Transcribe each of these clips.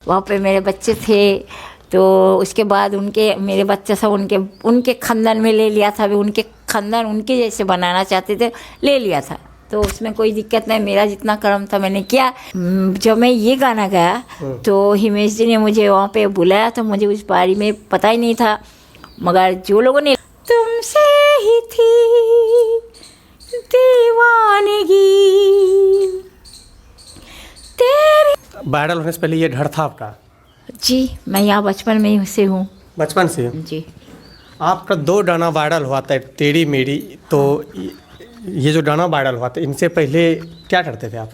वहाँ पे मेरे बच्चे थे, तो उसके बाद उनके मेरे बच्चे सब उनके खानदान में ले लिया था। अभी उनके खानदान उनके जैसे बनाना चाहते थे, ले लिया था, तो उसमें कोई दिक्कत नहीं। मेरा जितना कर्म था मैंने किया। जब मैं ये गाना गाया तो हिमेश जी ने मुझे वहाँ पे बुलाया, तो मुझे उस बारे में पता ही नहीं था। मगर जो लोगों ने तुमसे ही थी दीवानगी तेरी। वायरल होने से पहले ये डर था आपका? जी, मैं यहाँ बचपन में ही से हूँ। बचपन से? जी। आपका 2 गाना वायरल हुआ था, तेरी मेरी, तो ये जो गाना वायरल हुआ था, इनसे पहले क्या करते थे आप?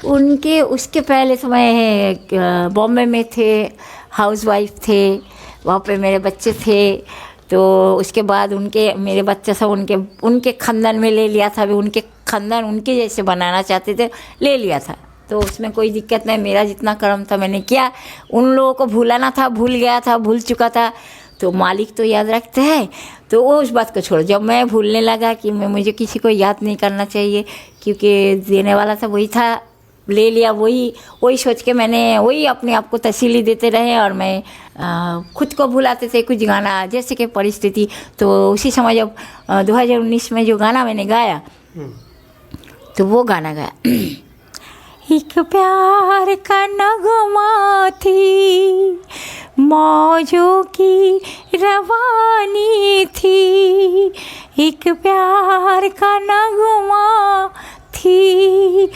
उनके उसके पहले तो मैं बॉम्बे में थे, हाउसवाइफ थे, वहाँ पे मेरे बच्चे थे, तो उसके बाद मेरे बच्चे सब उनके खानदान में ले लिया था। अभी उनके खानदान उनके जैसे बनाना चाहते थे, ले लिया था, तो उसमें कोई दिक्कत नहीं। मेरा जितना कर्म था मैंने किया। उन लोगों को भूलाना था, भूल गया था, भूल चुका था, तो मालिक तो याद रखते हैं, तो वो उस बात को छोड़ो। जब मैं भूलने लगा कि मुझे किसी को याद नहीं करना चाहिए, क्योंकि देने वाला था वही था, ले लिया वही सोच के मैंने वही अपने आप को तसल्ली देते रहे। और मैं खुद को भुलाते थे कुछ गाना, जैसे कि परिस्थिति। तो उसी समय जब 2019 में जो गाना मैंने गाया, तो वो गाना गाया एक प्यार का नगमा थी, मौजों की रवानी थी। एक प्यार का नगमा थी,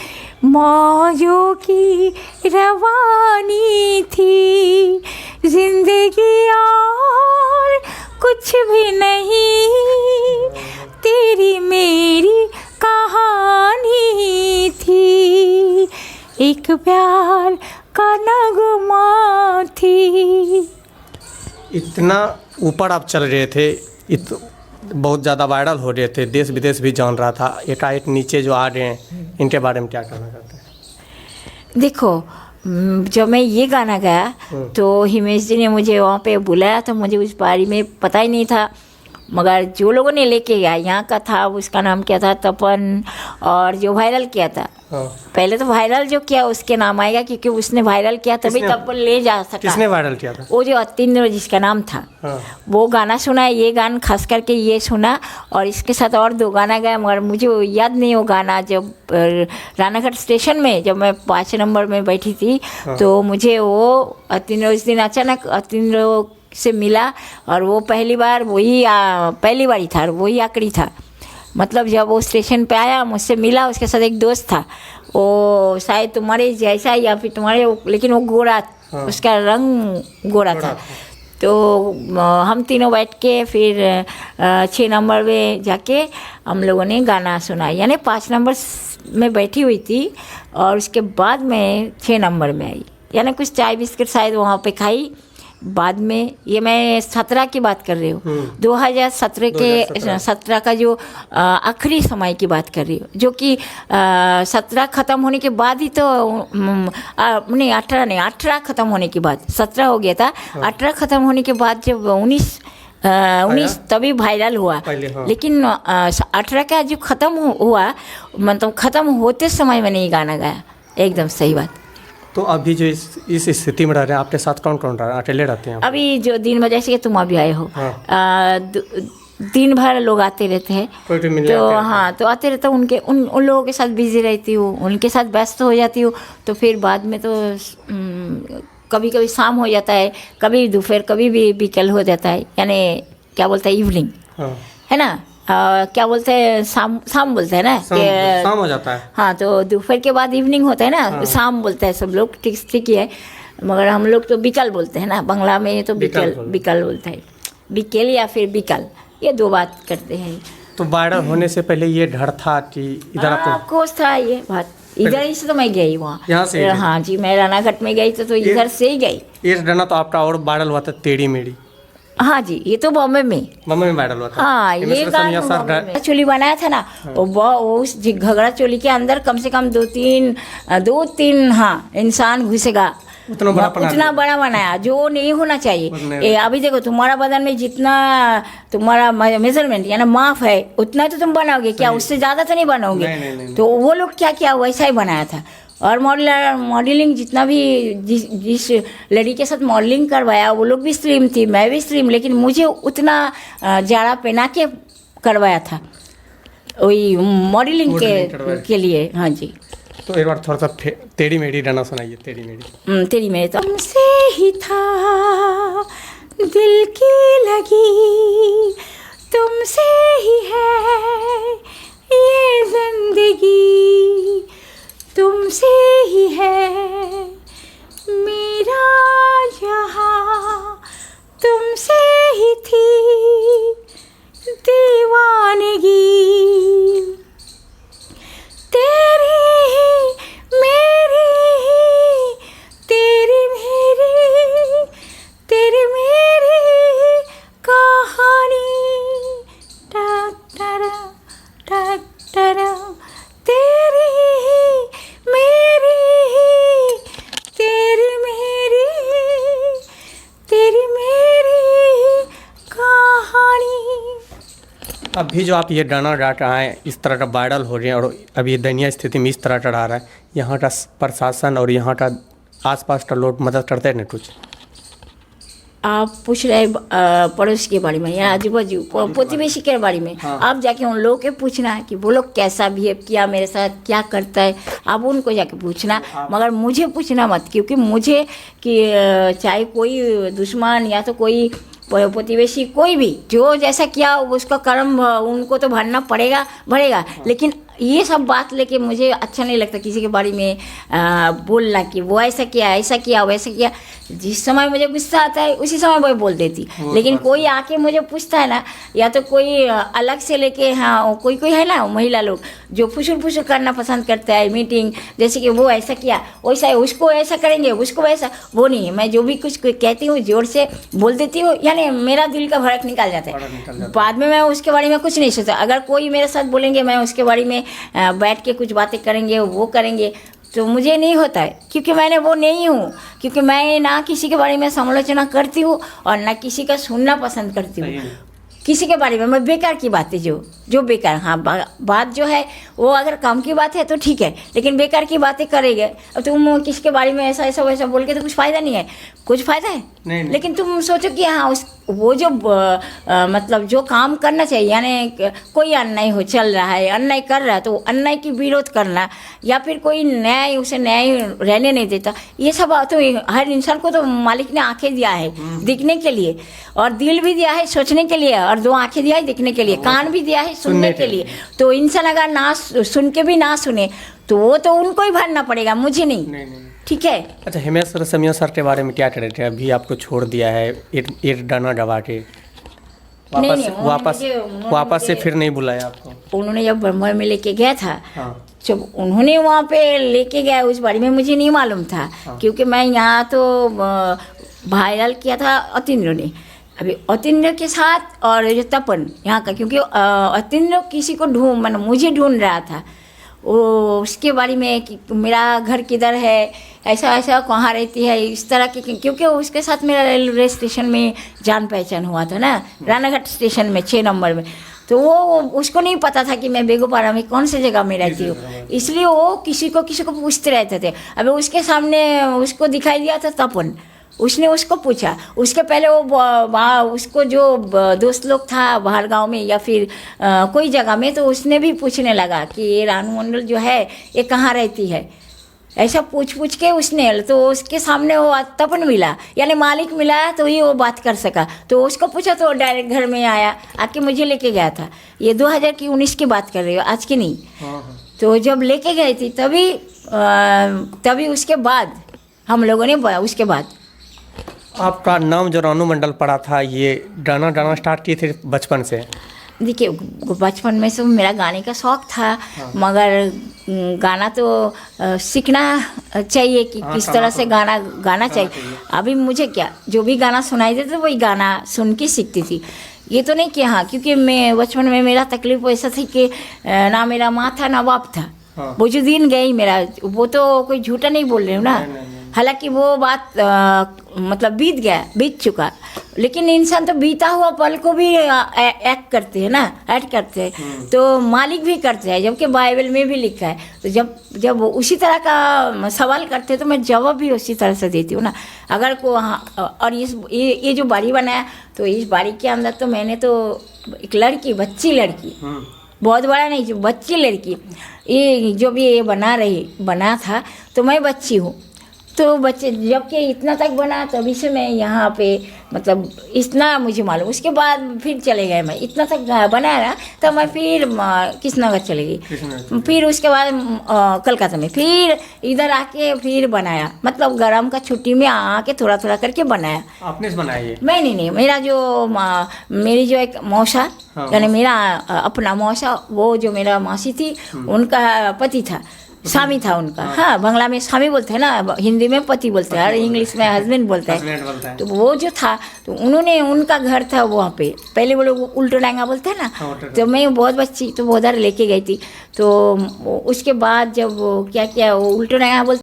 मौजों की रवानी थी। जिंदगी और कुछ भी नहीं, तेरी मेरी कहानी थी। एक प्यार का नगमा थी। इतना ऊपर आप चल रहे थे, बहुत ज़्यादा वायरल हो रहे थे, देश विदेश भी जान रहा था, एकाएक नीचे जो आ रहे हैं, इनके बारे में क्या कहना चाहते हैं? देखो, जब मैं ये गाना गाया तो हिमेश जी ने मुझे वहाँ पे बुलाया, तो मुझे उस बारे में पता ही नहीं था। मगर जो लोगों ने लेके गया, यहाँ का था, उसका नाम क्या था, तपन, और जो वायरल किया था, पहले तो वायरल जो किया उसके नाम आएगा, क्योंकि उसने वायरल किया तभी तपन ले जा सका। किसने वायरल किया था? वो जो अतिंद्र जिसका नाम था, वो गाना सुना। ये गाना खास करके ये सुना, और इसके साथ और 2 गाना गाया, मगर मुझे याद नहीं वो गाना। जब रानाघाट स्टेशन में जब मैं 5 नंबर में बैठी थी, तो मुझे वो अतिंद्र उस दिन अचानक अतिंद्र से मिला, और वो पहली बार ही था, वही आखिरी था। मतलब जब वो स्टेशन पे आया, मुझसे मिला, उसके साथ एक दोस्त था, वो शायद तुम्हारे जैसा या फिर तुम्हारे, लेकिन वो गोरा, उसका रंग गोरा था। तो हम तीनों बैठ के फिर 6 नंबर में जाके हम लोगों ने गाना सुना। यानी 5 नंबर में बैठी हुई थी, और उसके बाद मैं 6 नंबर में आई। यानी कुछ चाय बिस्किट शायद वहाँ पे खाई। बाद में, ये मैं 17 की बात कर रही हूँ, 2017 के 17 का जो आखिरी समय की बात कर रही हूँ, जो कि 17 ख़त्म होने के बाद ही तो नहीं 18 ख़त्म होने के बाद 17 हो गया था। 18 ख़त्म होने के बाद जब 19 तभी वायरल हुआ। लेकिन 18 का जो ख़त्म हुआ, मतलब ख़त्म होते समय मैंने ये गाना गाया। एकदम सही बात। तो अभी जो इस स्थिति में रह रहे हैं, आपके साथ कौन कौन रह रहे हैं? अकेले रहते हैं? अभी जो दिन भर, जैसे कि तुम अभी आए हो, दिन भर लोग आते रहते हैं, तो हाँ, तो आते रहते हैं। उन लोगों के साथ बिजी रहती हूँ, उनके साथ व्यस्त हो जाती हूँ। तो फिर बाद में तो कभी कभी शाम हो जाता है, कभी दोपहर, कभी भी बिकल हो जाता है, यानी क्या बोलते हैं, इवनिंग, है ना, क्या बोलते हैं, शाम बोलते हैं ना, शाम हो जाता है। हाँ, तो दोपहर के बाद इवनिंग होता है ना, शाम बोलते हैं सब लोग। ठीक ही है, मगर हम लोग तो बिकल बोलते हैं ना, बांग्ला में तो बिकल बोलते हैं। बिकल या फिर बिकल, ये 2 बात करते हैं। तो वायरल होने से पहले ये डर था कि इधर आपको था ये बात? इधर ही से तो मैं गई वहाँ, यहाँ से? हाँ जी, मैं रानाघाट में गई तो इधर से ही गई। ये गाना तो आपका और वायरल हुआ था, तेरी मेरी। हाँ जी, ये तो बॉम्बे में वायरल हुआ था। हाँ, ये गाना चोली बनाया था ना, वो उस घगरा चोली के अंदर कम से कम 2-3 हाँ इंसान घुसेगा, उतना बड़ा बनाया जो नहीं होना चाहिए। अभी देखो, तुम्हारा बदन में जितना तुम्हारा मेजरमेंट यानी माप है, उतना तो तुम बनाओगे क्या, उससे ज़्यादा तो नहीं बनाओगे। तो वो लोग क्या किया, वैसा ही बनाया था। और मॉडलिंग जितना भी जिस लड़की के साथ मॉडलिंग करवाया वो लोग भी स्लिम थी, मैं भी स्लिम, लेकिन मुझे उतना जाड़ा पहना के करवाया था वही मॉडलिंग के लिए। हाँ जी। तो एक बार थोड़ा सा तेरी मेरी गाना सुनाइए। तेरी मेरी। तेरी मेरी तो तुमसे ही था दिल की लगी, तुमसे ही है ये जिंदगी, तुमसे ही है मेरा जहाँ, तुमसे ही थी दीवानगी, तेरी मेरी तेरी मेरी तेरी मेरी कहानी, टक टरा टक टरा, तेरी मेरी तेरी मेरी तेरी मेरी कहानी। अभी जो आप ये गाना गा रहे हैं इस तरह का वायरल हो रहे हैं और अभी दयनीय स्थिति में इस तरह का रहा है, यहाँ का प्रशासन और यहाँ का आसपास का लोग मदद करते हैं ना कुछ? आप पूछ रहे पड़ोस के बारे में या आजू बाजू प्रतिवेशी के बारे में? हाँ। आप जाके उन लोगों के पूछना है कि वो लोग कैसा बिहेव किया मेरे साथ, क्या करता है, आप उनको जाके पूछना, मगर मुझे पूछना मत, क्योंकि मुझे कि चाहे कोई दुश्मन या तो कोई प्रतिवेशी कोई भी जो जैसा किया उसका कर्म उनको तो भरना भरेगा, लेकिन ये सब बात लेके मुझे अच्छा नहीं लगता किसी के बारे में बोलना कि वो ऐसा किया वैसा किया। जिस समय मुझे गुस्सा आता है उसी समय वो बोल देती, लेकिन कोई आके मुझे पूछता है ना, या तो कोई अलग से लेके, हाँ कोई है ना महिला लोग जो फुसुर करना पसंद करता है, मीटिंग जैसे कि वो ऐसा किया वैसा है, उसको ऐसा करेंगे उसको वैसा, वो नहीं है। मैं जो भी कुछ कहती हूँ जोर से बोल देती हूँ, यानी मेरा दिल का भड़क निकाल जाता है, बाद में मैं उसके बारे में कुछ नहीं सोचता। अगर कोई मेरे साथ बोलेंगे मैं उसके बारे में बैठ के कुछ बातें करेंगे वो करेंगे तो मुझे नहीं होता है, क्योंकि मैंने वो नहीं हूँ, क्योंकि मैं ना किसी के बारे में समालोचना करती हूँ और ना किसी का सुनना पसंद करती हूँ किसी के बारे में। मैं बेकार की बातें जो बेकार, हाँ बात जो है वो अगर काम की बात है तो ठीक है, लेकिन बेकार की बातें करेंगे अब तुम किसी के बारे में ऐसा वैसा बोल के तो कुछ फ़ायदा नहीं है, कुछ फ़ायदा है नहीं। लेकिन तुम सोचो कि हाँ वो जो मतलब जो काम करना चाहिए, यानी कोई अन्याय हो चल रहा है, अन्याय कर रहा है तो अन्याय की विरोध करना, या फिर कोई न्याय उसे न्याय रहने नहीं देता, ये सब तो हर इंसान को तो मालिक ने आंखें दिया है दिखने के लिए, और दिल भी दिया है सोचने के लिए, और 2 आंखें दिया है देखने के लिए, कान भी दिया है सुनने के लिए। तो इंसान अगर ना सुन के भी ना सुने तो वो तो उनको ही भरना पड़ेगा, मुझे नहीं। ठीक है। अच्छा, हिमेश रेशमिया सर के बारे में क्या कह रहे थे? अभी आपको छोड़ दिया है एक गाना गवा के, वापस से फिर नहीं बुलाया आपको? उन्होंने जब बम्बई में लेके गया था, हाँ। जब उन्होंने वहाँ पे लेके गया उस बारे में मुझे नहीं मालूम था। हाँ। क्योंकि मैं यहाँ तो वायरल किया था अतीन्द्र ने, अभी अतीन्द्र के साथ और जो तपन यहाँ का, क्योंकि अतीन्द्र किसी को मुझे ढूंढ रहा था, वो उसके बारे में कि मेरा घर किधर है, ऐसा कहाँ रहती है, इस तरह की, क्योंकि उसके साथ मेरा रेलवे स्टेशन में जान पहचान हुआ था ना, रानाघाट स्टेशन में 6 नंबर में, तो वो उसको नहीं पता था कि मैं बेगूपारा में कौन सी जगह में रहती हूँ, इसलिए वो किसी को पूछते रहते थे। अभी उसके सामने उसको दिखाई दिया था तपन, उसने उसको पूछा, उसके पहले वो उसको जो दोस्त लोग था बाहर गांव में या फिर कोई जगह में, तो उसने भी पूछने लगा कि ये रानू मंडल जो है ये कहाँ रहती है, ऐसा पूछ के उसने, तो उसके सामने वो तपन मिला, यानी मालिक मिला तो ही वो बात कर सका। तो उसको पूछा तो डायरेक्ट घर में आके मुझे लेके गया था। ये 2019 की बात कर रही हो, आज की नहीं। हाँ। तो जब लेके गई थी तभी उसके बाद हम लोगों ने उसके बाद आपका नाम जो रानू मंडल पड़ा था, ये गाना स्टार्ट किए थे बचपन से? देखिए, बचपन में से मेरा गाने का शौक़ था। हाँ। मगर गाना तो सीखना चाहिए कि किस तरह से गाना चाहिए। अभी मुझे क्या, जो भी गाना सुनाई देता वही गाना सुन के सीखती थी, ये तो नहीं कि हाँ, क्योंकि मैं बचपन में मेरा तकलीफ ऐसा थी कि ना मेरा माँ था ना बाप था। हाँ। वो जो दिन गई मेरा, वो तो कोई झूठा नहीं बोल रही हूँ ना, हालांकि वो बात मतलब बीत चुका, लेकिन इंसान तो बीता हुआ पल को भी ऐड करते हैं ना, ऐड करते हैं, तो मालिक भी करते हैं, जबकि बाइबल में भी लिखा है। तो जब उसी तरह का सवाल करते हैं तो मैं जवाब भी उसी तरह से देती हूँ ना। अगर को और ये जो बाड़ी बनाया, तो इस बाड़ी के अंदर तो मैंने तो एक लड़की, बच्ची लड़की, बहुत बड़ा नहीं, जो बच्ची लड़की, ये जो भी ये बना था, तो मैं बच्ची हूँ। तो बच्चे जबकि इतना तक बना, तभी से मैं यहाँ पे मतलब इतना मुझे मालूम। उसके बाद फिर चले गए, मैं इतना तक बनाया ना, तो मैं फिर कृष्णनगर चले गई, फिर उसके बाद कलकत्ता में, फिर इधर आके फिर बनाया, मतलब गरम का छुट्टी में आके थोड़ा थोड़ा करके बनाया। आपने बनाया ये? मैं नहीं, मेरा जो मेरी जो एक मौसा, यानी मेरा अपना मौसा, वो जो मेरा मासी थी, उनका पति था, स्वामी था उनका। हाँ, बांग्ला में स्वामी बोलते हैं ना, हिंदी में पति बोलते हैं, और इंग्लिश में हस्बैंड बोलते हैं। तो वो जो था, तो उन्होंने, उनका घर था वहाँ पे, पहले वो लोग उल्टो डांगा बोलते हैं ना। तो मैं बहुत बच्ची, तो वो उधर लेके गई थी। तो उसके बाद जब क्या किया, वो उल्टो डांगा बोलते